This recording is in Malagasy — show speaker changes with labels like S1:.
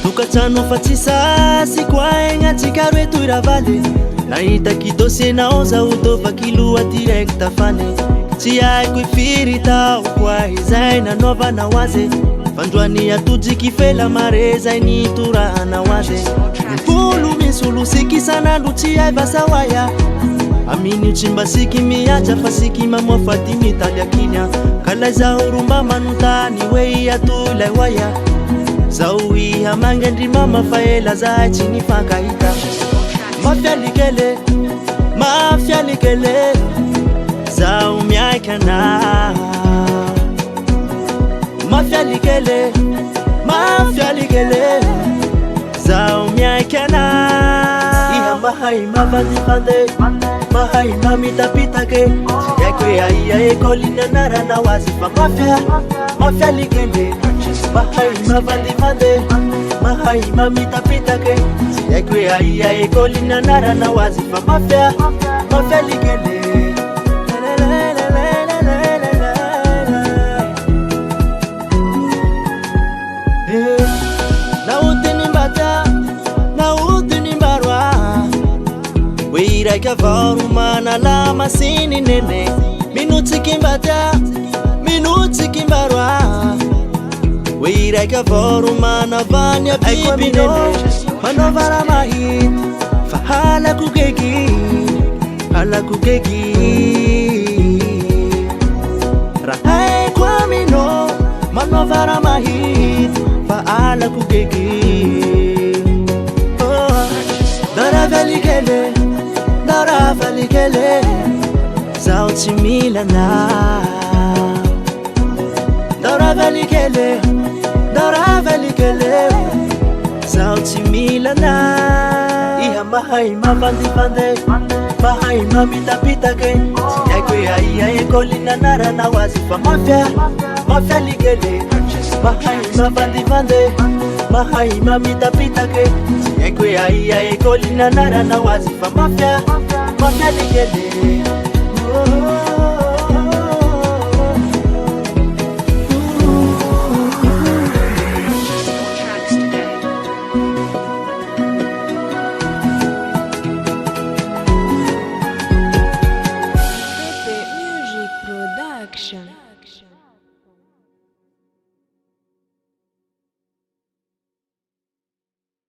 S1: Tokatrano fa tsy sasy koa agnatsika roe toy ravaly nahitaky dosienao zaho tovaky loha direct fany tsy haiko ifiry tao koa izay nanaovanao azy fandroany atojiky fela mare zay nitorahanao azy impolo misy olo siky isanandro tsy hay vasahoaya amin'io tsy mba siky mihaja fa siky mamoafa ty mitaly akinya ka lay zaho romba manontany hoe atoy lay hoaya zaho iha mangendry mama fa ela zahay tsy nifankahita mafialikele zaho miaiky anao mafialikele zaho miaiky anao iha mahay mavandivande mahay mamitapitake tsy haiko hoe aia ekôly anaranao azy fa mafialikele mahay mavandivande mahay mamitapitake tsy haiko hoe aia ekôly anaranao azy fa mafialikele Raika varo manala masini nene minutsiki mbarwa we raika varo manavanya bibi nene manovara mahit fa hala kugegi rahai kwa mino manovara mahit fa hala kugegi Darafalikele zaho tsy milana Darafalikele zaho tsy milana iha mahay mavandivande mahay mamitapitake tsy haiko hoe aia ekôly nanaranao azy fa mafialikele mahay mavandivande mahay mamitapitake tsy haiko hoe aia ekôly nanaranao azy fa mafialikele